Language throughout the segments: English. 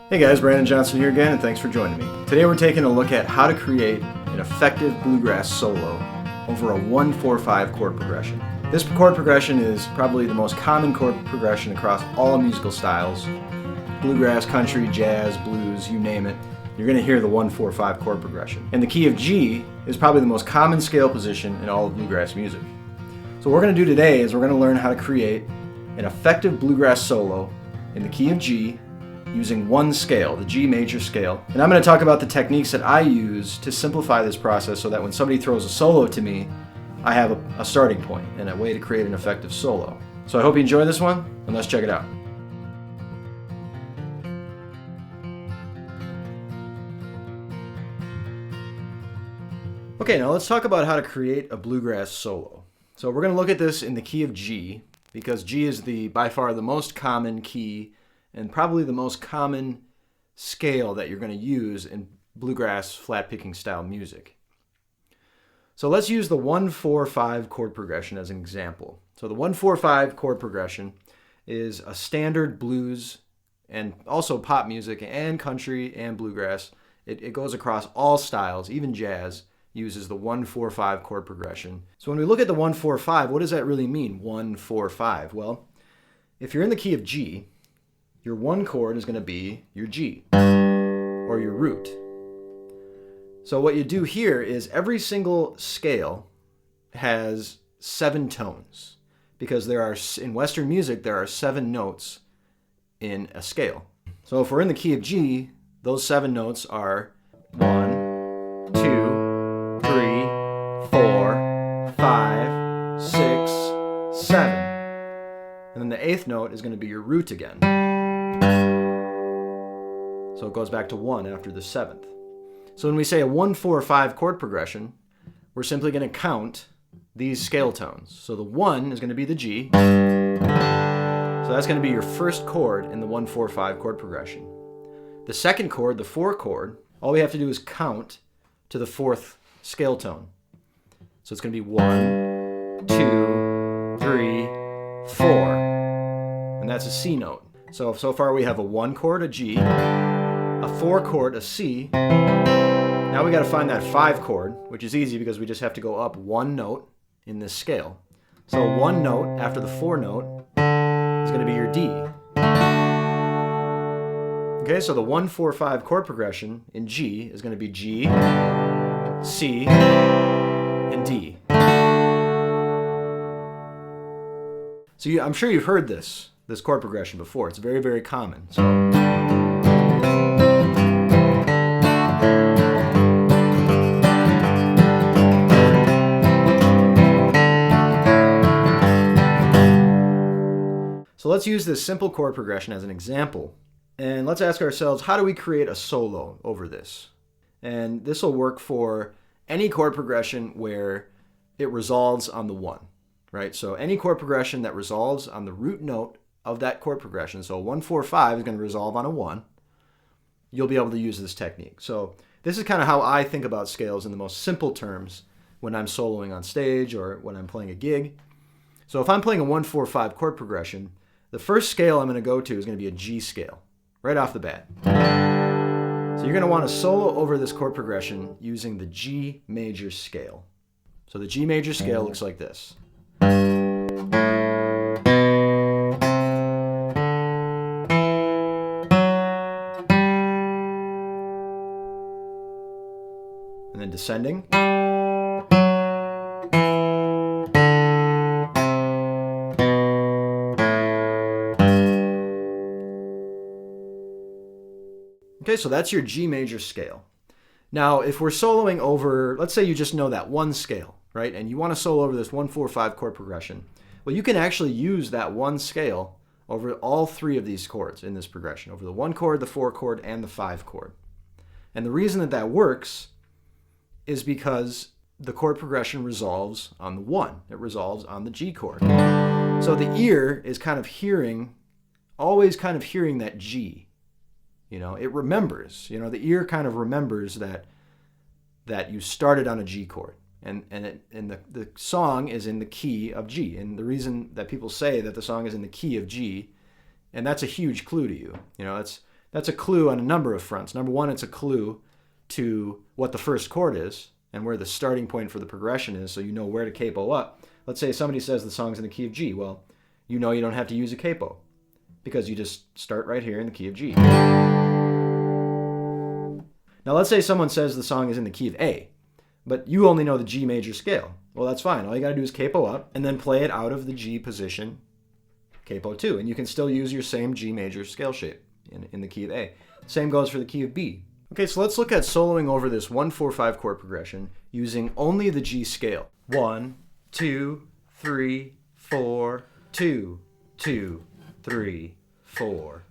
Hey guys, Brandon Johnson here again, and thanks for joining me. Today we're taking a look at how to create an effective bluegrass solo over a 1-4-5 chord progression. This chord progression is probably the most common chord progression across all musical styles. Bluegrass, country, jazz, blues, you name it. You're going to hear the 1-4-5 chord progression. And the key of G is probably the most common scale position in all of bluegrass music. So what we're going to do today is we're going to learn how to create an effective bluegrass solo in the key of G using one scale, the G major scale. And I'm going to talk about the techniques that I use to simplify this process so that when somebody throws a solo to me, I have a starting point and a way to create an effective solo. So I hope you enjoy this one, and let's check it out. Okay, now let's talk about how to create a bluegrass solo. So we're going to look at this in the key of G, because G is by far the most common key and probably the most common scale that you're going to use in bluegrass flat picking style music. So let's use the 1-4-5 chord progression as an example. So the 1-4-5 chord progression is a standard blues and also pop music and country and bluegrass. It goes across all styles, even jazz uses the 1-4-5 chord progression. So when we look at the 1-4-5, what does that really mean, 1-4-5? Well, if you're in the key of G, your one chord is going to be your G, or your root. So what you do here is every single scale has 7 tones, because in Western music, there are 7 notes in a scale. So if we're in the key of G, those 7 notes are 1, 2, 3, 4, 5, 6, 7. And then the 8th note is going to be your root again. So it goes back to 1 after the 7th. So when we say a 1-4-5 chord progression, we're simply going to count these scale tones. So the 1 is going to be the G. So that's going to be your first chord in the 1-4-5 chord progression. The second chord, the 4 chord, all we have to do is count to the 4th scale tone. So it's going to be 1, 2, 3, 4. And that's a C note. So far we have a 1 chord, a G, a 4 chord, a C. Now we got to find that 5 chord, which is easy because we just have to go up 1 note in this scale. So 1 note after the 4 note is going to be your D. Okay, so the 1-4-5 chord progression in G is going to be G, C, and D. So I'm sure you've heard this chord progression before. It's very, very common. So let's use this simple chord progression as an example. And let's ask ourselves, how do we create a solo over this? And this will work for any chord progression where it resolves on the 1, right? So any chord progression that resolves on the root note of that chord progression, so 1-4-5 is going to resolve on a 1, you'll be able to use this technique. So this is kind of how I think about scales in the most simple terms when I'm soloing on stage or when I'm playing a gig. So if I'm playing a 1-4-5 chord progression, the first scale I'm going to go to is going to be a G scale, right off the bat. So you're going to want to solo over this chord progression using the G major scale. So the G major scale looks like this. And then descending. Okay, so that's your G major scale. Now, if we're soloing over, let's say you just know that one scale, right? And you want to solo over this 1-4-5 chord progression. Well, you can actually use that one scale over all 3 of these chords in this progression, over the 1 chord, the 4 chord, and the 5 chord. And the reason that works is because the chord progression resolves on the 1. It resolves on the G chord. So the ear is always kind of hearing that G. It remembers. The ear kind of remembers that you started on a G chord, and the song is in the key of G. And the reason that people say that the song is in the key of G, and that's a huge clue to you. That's That's a clue on a number of fronts. Number one, it's a clue to what the first chord is and where the starting point for the progression is, so you know where to capo up. Let's say somebody says the song's in the key of G. Well, you know you don't have to use a capo because you just start right here in the key of G. Now let's say someone says the song is in the key of A, but you only know the G major scale. Well, that's fine. All you got to do is capo up and then play it out of the G position, capo 2, and you can still use your same G major scale shape in the key of A. Same goes for the key of B. Okay, so let's look at soloing over this 1-4-5 chord progression using only the G scale. 1, 2, 3, 4, 2, 2, 3, 4.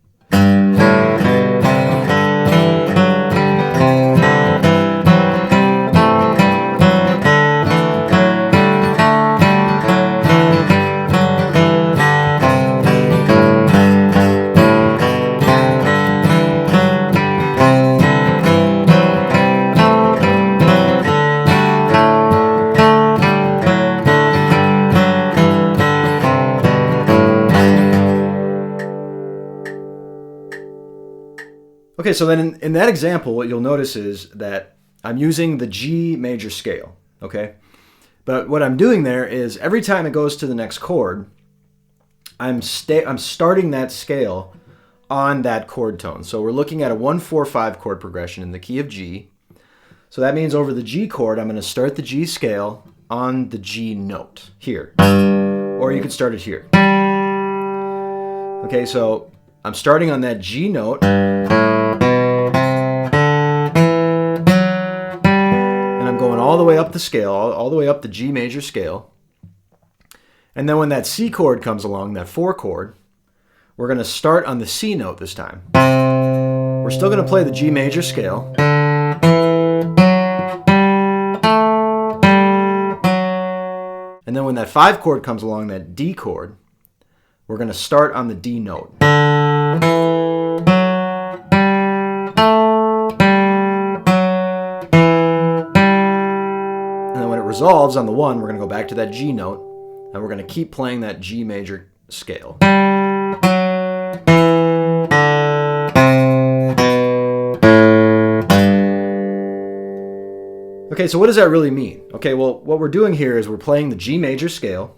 Okay, so then in that example, what you'll notice is that I'm using the G major scale, okay? But what I'm doing there is every time it goes to the next chord, I'm starting that scale on that chord tone. So we're looking at a 1-4-5 chord progression in the key of G. So that means over the G chord, I'm going to start the G scale on the G note here. Or you could start it here. Okay, so I'm starting on that G note. All the way up the scale, all the way up the G major scale. And then when that C chord comes along, that 4 chord, we're going to start on the C note this time. We're still going to play the G major scale. And then when that 5 chord comes along, that D chord, we're going to start on the D note. Resolves on the 1, we're going to go back to that G note, and we're going to keep playing that G major scale. Okay, so what does that really mean? Okay, well, what we're doing here is we're playing the G major scale,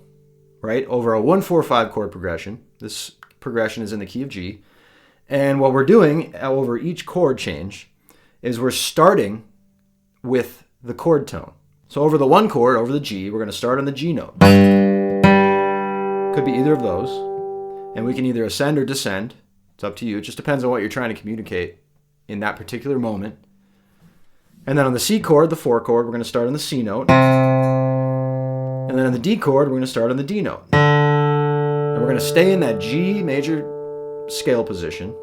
right, over a 1-4-5 chord progression. This progression is in the key of G. And what we're doing over each chord change is we're starting with the chord tone. So over the 1 chord, over the G, we're going to start on the G note. Could be either of those. And we can either ascend or descend. It's up to you. It just depends on what you're trying to communicate in that particular moment. And then on the C chord, the 4 chord, we're going to start on the C note. And then on the D chord, we're going to start on the D note. And we're going to stay in that G major scale position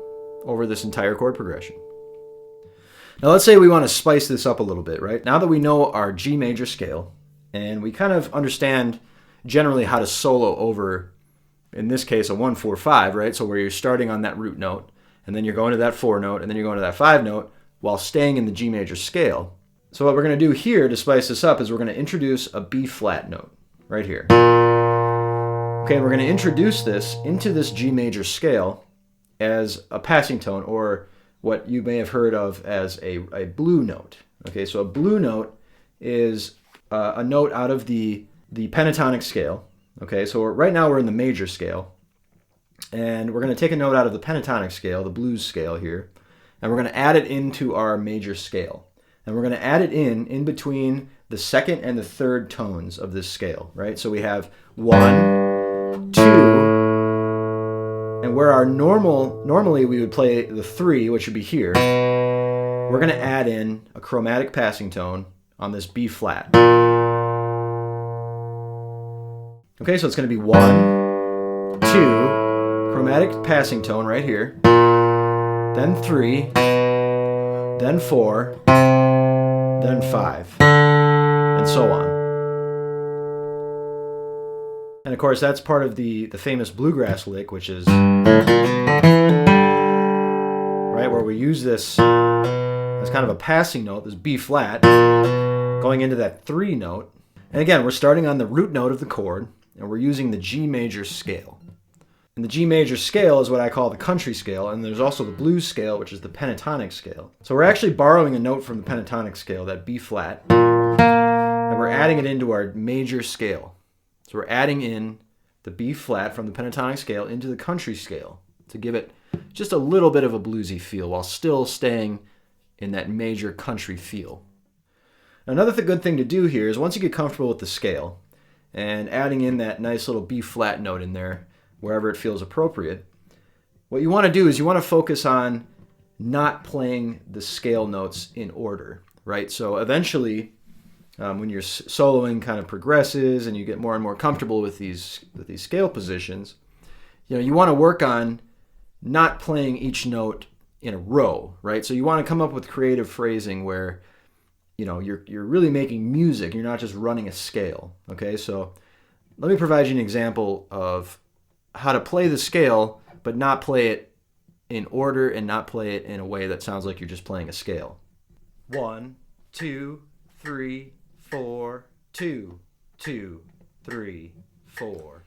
over this entire chord progression. Now let's say we want to spice this up a little bit, right? Now that we know our G major scale, and we kind of understand generally how to solo over, in this case, a 1-4-5, right? So where you're starting on that root note, and then you're going to that 4 note, and then you're going to that 5 note, while staying in the G major scale. So what we're going to do here to spice this up is we're going to introduce a B flat note, right here. Okay, and we're going to introduce this into this G major scale as a passing tone, or what you may have heard of as a blue note. Okay, so a blue note is a note out of the pentatonic scale. Okay, so right now we're in the major scale, and we're going to take a note out of the pentatonic scale, the blues scale here, and we're going to add it into our major scale. And we're going to add it in between the second and the third tones of this scale, right? So we have 1, 2, and where our normally we would play the 3, which would be here, we're going to add in a chromatic passing tone on this B flat. Okay, so it's going to be 1, 2, chromatic passing tone right here, then 3, then 4, then 5, and so on. And of course, that's part of the famous Bluegrass lick, which is right where we use this as kind of a passing note, this B flat, going into that 3 note. And again, we're starting on the root note of the chord, and we're using the G major scale. And the G major scale is what I call the country scale, and there's also the blues scale, which is the pentatonic scale. So we're actually borrowing a note from the pentatonic scale, that B flat, and we're adding it into our major scale. So we're adding in the B flat from the pentatonic scale into the country scale to give it just a little bit of a bluesy feel while still staying in that major country feel. Another good thing to do here is once you get comfortable with the scale and adding in that nice little B flat note in there, wherever it feels appropriate, what you want to do is you want to focus on not playing the scale notes in order, right? So eventually, when your soloing kind of progresses and you get more and more comfortable with these scale positions, you want to work on not playing each note in a row, right? So you want to come up with creative phrasing where you're really making music. You're not just running a scale, okay? So let me provide you an example of how to play the scale, but not play it in order and not play it in a way that sounds like you're just playing a scale. 1, 2, 3, 4, 2, 2, 3, 4.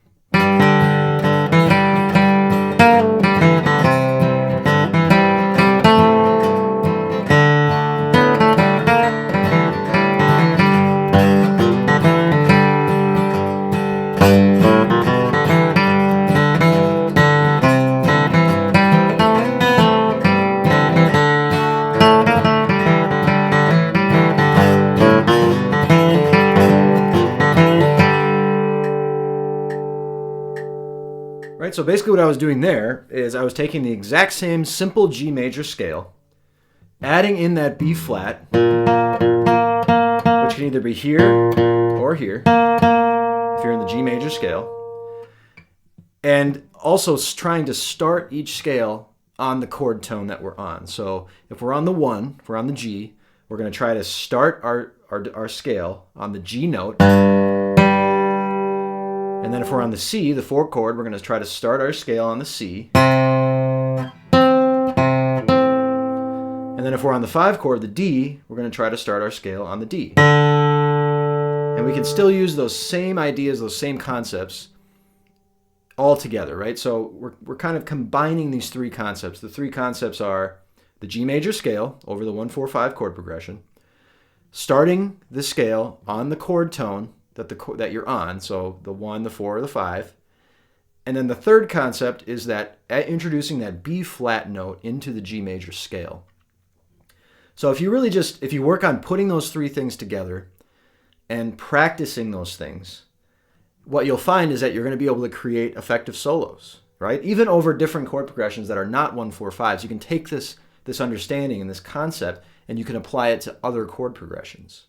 Right, so basically what I was doing there is I was taking the exact same simple G major scale, adding in that B flat, which can either be here or here, if you're in the G major scale, and also trying to start each scale on the chord tone that we're on. So if we're on the 1, if we're on the G, we're going to try to start our scale on the G note. And then if we're on the C, the 4 chord, we're going to try to start our scale on the C. And then if we're on the 5 chord, the D, we're going to try to start our scale on the D. And we can still use those same ideas, those same concepts all together, right? So we're kind of combining these 3 concepts. The 3 concepts are the G major scale over the 1, 4, 5 chord progression, starting the scale on the chord tone that you're on, so the 1, the 4, or the 5. And then the third concept is that introducing that B flat note into the G major scale. So if you work on putting those 3 things together and practicing those things, what you'll find is that you're going to be able to create effective solos, right? Even over different chord progressions that are not 1, 4, 5s. You can take this understanding and this concept and you can apply it to other chord progressions.